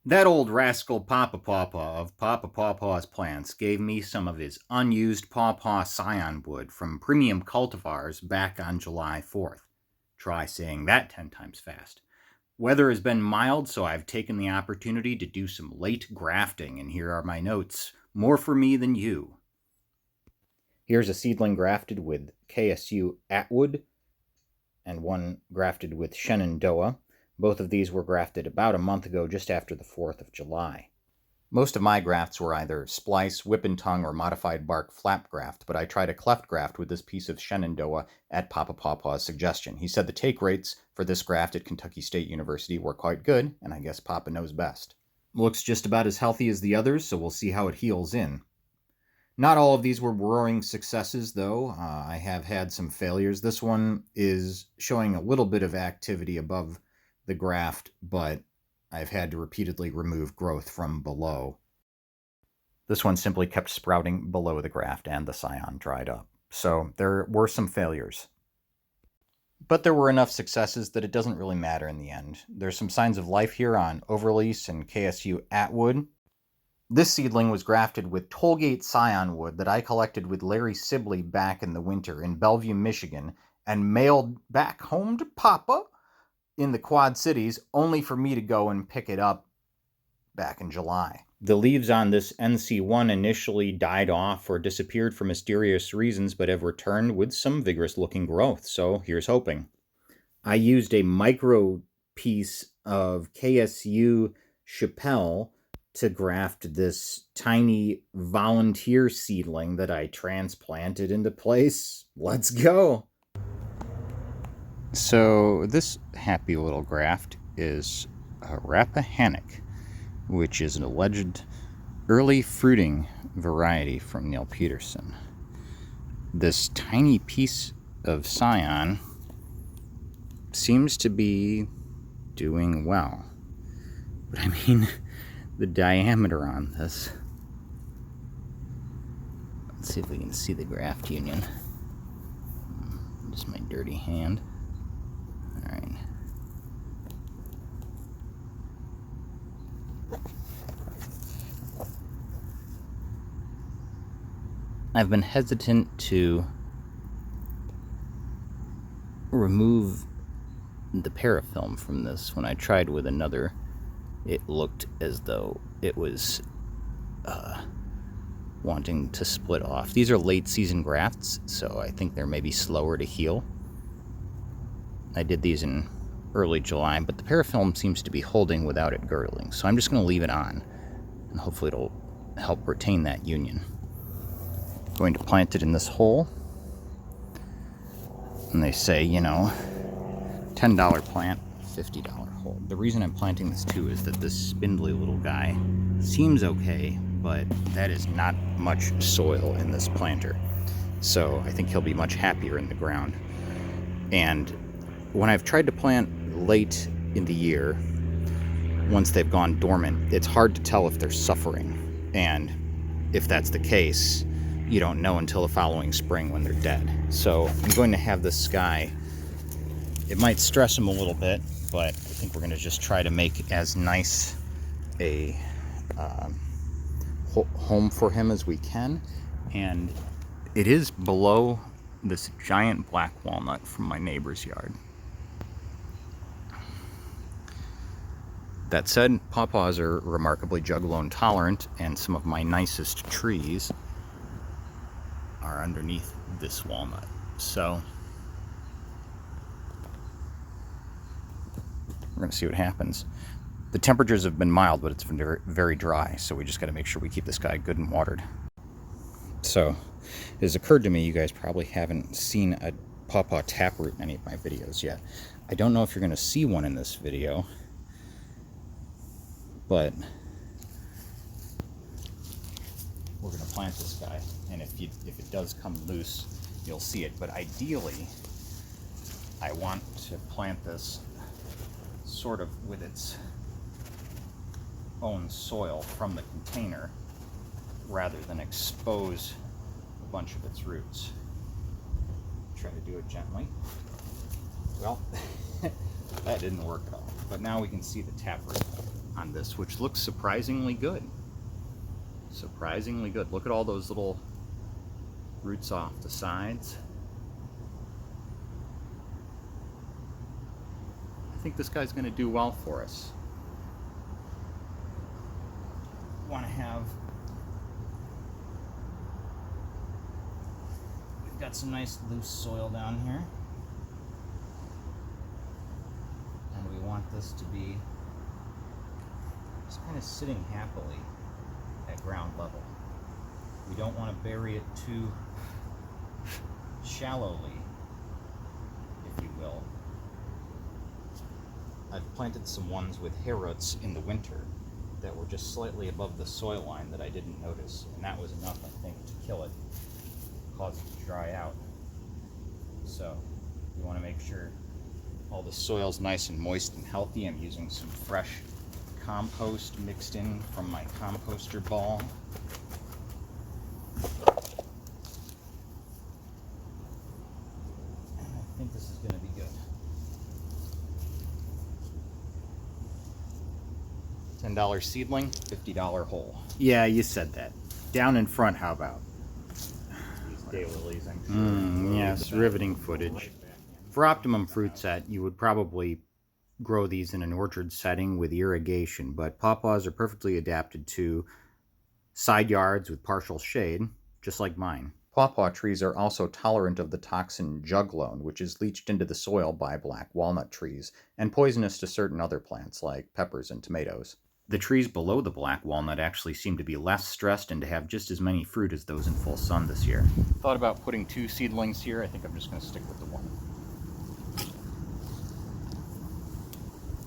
That old rascal Pawpaw of Pawpaw's plants gave me some of his unused Pawpaw scion wood from premium cultivars back on July 4th. Try saying that 10 times fast. Weather has been mild, so I've taken the opportunity to do some late grafting, and here are my notes. More for me than you. Here's a seedling grafted with KSU Atwood and one grafted with Shenandoah. Both of these were grafted about a month ago, just after the 4th of July. Most of my grafts were either splice, whip and tongue, or modified bark flap graft, but I tried a cleft graft with this piece of Shenandoah at Papa Pawpaw's suggestion. He said the take rates for this graft at Kentucky State University were quite good, and I guess Papa knows best. Looks just about as healthy as the others, so we'll see how it heals in. Not all of these were roaring successes, though. I have had some failures. This one is showing a little bit of activity above the graft, but I've had to repeatedly remove growth from below. This one simply kept sprouting below the graft and the scion dried up. So there were some failures. But there were enough successes that it doesn't really matter in the end. There's some signs of life here on Overlease and KSU Atwood. This seedling was grafted with Tollgate scion wood that I collected with Larry Sibley back in the winter in Bellevue, Michigan, and mailed back home to Papa in the Quad Cities, only for me to go and pick it up back in July. The leaves on this NC1 initially died off or disappeared for mysterious reasons, but have returned with some vigorous-looking growth, so here's hoping. I used a micro piece of KSU Chappelle to graft this tiny volunteer seedling that I transplanted into place. Let's go! So this happy little graft is a Rappahannock, which is an alleged early fruiting variety from Neil Peterson. This tiny piece of scion seems to be doing well. But I mean, the diameter on this. Let's see if we can see the graft union. Just my dirty hand. Alright. I've been hesitant to remove the parafilm from this. When I tried with another, it looked as though it was wanting to split off. These are late season grafts, so I think they're maybe slower to heal. I did these in early July, but the parafilm seems to be holding without it girdling, so I'm just going to leave it on, and hopefully it'll help retain that union. I'm going to plant it in this hole, and they say, you know, $10 plant, $50 hole. The reason I'm planting this too is that this spindly little guy seems okay, but that is not much soil in this planter, so I think he'll be much happier in the ground. And when I've tried to plant late in the year, once they've gone dormant, it's hard to tell if they're suffering. And if that's the case, you don't know until the following spring when they're dead. So I'm going to have this guy, it might stress him a little bit, but I think we're going to just try to make as nice a home for him as we can. And it is below this giant black walnut from my neighbor's yard. That said, pawpaws are remarkably juggalo tolerant, and some of my nicest trees are underneath this walnut. So we're going to see what happens. The temperatures have been mild, but it's been very, very dry, so we just got to make sure we keep this guy good and watered. So it has occurred to me, you guys probably haven't seen a pawpaw taproot in any of my videos yet. I don't know if you're going to see one in this video, but we're going to plant this guy, and if it does come loose, you'll see it. But ideally, I want to plant this sort of with its own soil from the container, rather than expose a bunch of its roots. Try to do it gently. Well, that didn't work at all. But now we can see the taproot. on this, which looks surprisingly good. Surprisingly good. Look at all those little roots off the sides. I think this guy's going to do well for us. Want to have, we've got some nice loose soil down here, and we want this to be just kind of sitting happily at ground level. We don't want to bury it too shallowly, if you will. I've planted some ones with hair roots in the winter that were just slightly above the soil line that I didn't notice, and that was enough, I think, to kill it, cause it to dry out. So you want to make sure all the soil's nice and moist and healthy. I'm using some fresh compost mixed in from my composter ball. And I think this is going to be good. $10 seedling, $50 hole. Yeah, you said that. Down in front, how about? These daylilies, I'm sure. Yes, riveting footage. For optimum fruit set, you would probably grow these in an orchard setting with irrigation, but pawpaws are perfectly adapted to side yards with partial shade, just like mine. Pawpaw trees are also tolerant of the toxin juglone, which is leached into the soil by black walnut trees, and poisonous to certain other plants like peppers and tomatoes. The trees below the black walnut actually seem to be less stressed and to have just as many fruit as those in full sun this year. Thought about putting 2 seedlings here. I think I'm just going to stick with the one.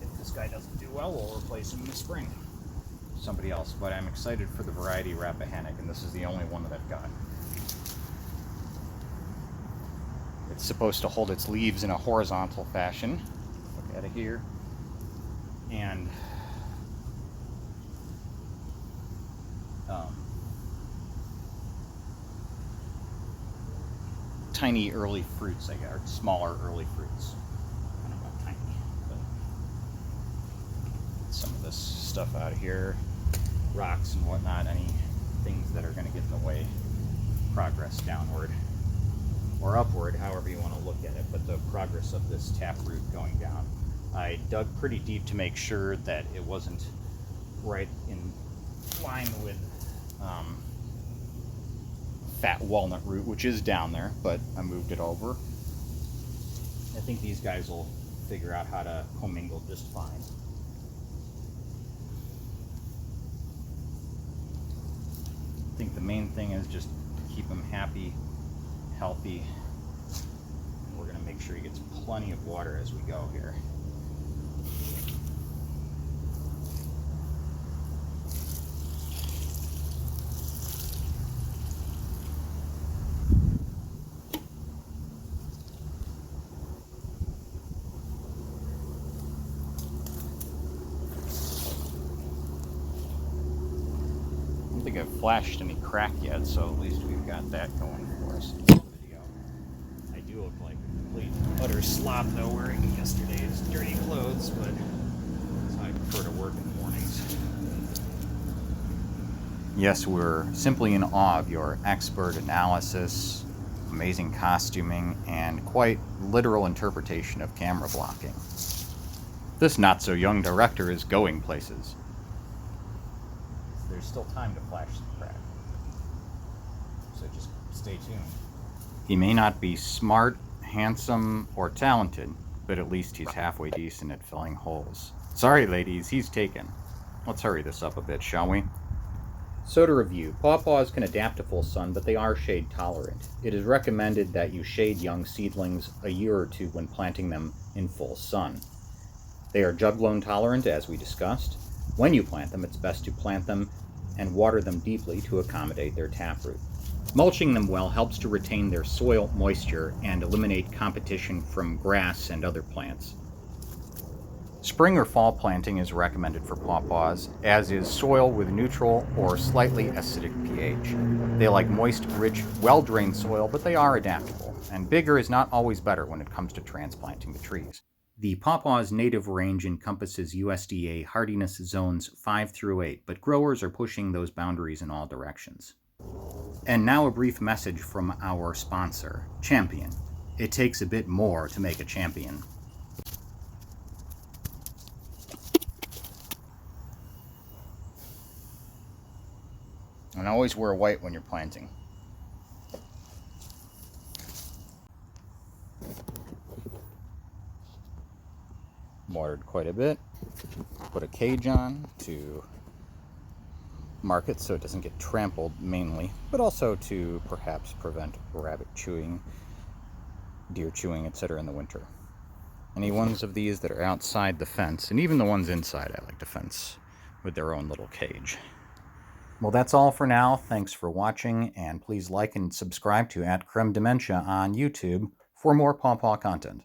If this guy doesn't do well, we'll replace him in the spring. Somebody else, but I'm excited for the variety Rappahannock, and this is the only one that I've got. It's supposed to hold its leaves in a horizontal fashion. Look at it here. And tiny early fruits, I guess, or smaller early fruits. I don't know about tiny, but some of this stuff out of here, rocks and whatnot, any things that are going to get in the way, progress downward or upward, however you want to look at it, but the progress of this taproot going down. I dug pretty deep to make sure that it wasn't right in line with fat walnut root, which is down there, but I moved it over. I think these guys will figure out how to commingle just fine. I think the main thing is just keep them happy, healthy, and we're going to make sure he gets plenty of water as we go here. I don't think I've flashed any crack yet, so at least we've got that going for us. I do look like a complete utter slob though, wearing yesterday's dirty clothes, but I prefer to work in the mornings. Yes, we're simply in awe of your expert analysis, amazing costuming, and quite literal interpretation of camera blocking. This not-so-young director is going places. There's still time to flash some crack, so just stay tuned. He may not be smart, handsome, or talented, but at least he's halfway decent at filling holes. Sorry, ladies, he's taken. Let's hurry this up a bit, shall we? So to review, pawpaws can adapt to full sun, but they are shade tolerant. It is recommended that you shade young seedlings a year or two when planting them in full sun. They are juglone tolerant, as we discussed. When you plant them, it's best to plant them and water them deeply to accommodate their taproot. Mulching them well helps to retain their soil moisture and eliminate competition from grass and other plants. Spring or fall planting is recommended for pawpaws, as is soil with neutral or slightly acidic pH. They like moist, rich, well-drained soil, but they are adaptable, and bigger is not always better when it comes to transplanting the trees. The Pawpaw's native range encompasses USDA hardiness zones 5 through 8, but growers are pushing those boundaries in all directions. And now a brief message from our sponsor, Champion. It takes a bit more to make a champion. And always wear white when you're planting. Watered quite a bit. Put a cage on to mark it so it doesn't get trampled mainly, but also to perhaps prevent rabbit chewing, deer chewing, etc. in the winter. Any ones of these that are outside the fence, and even the ones inside, I like to fence with their own little cage. Well, that's all for now. Thanks for watching, and please like and subscribe to @CremDementia on YouTube for more Pawpaw content.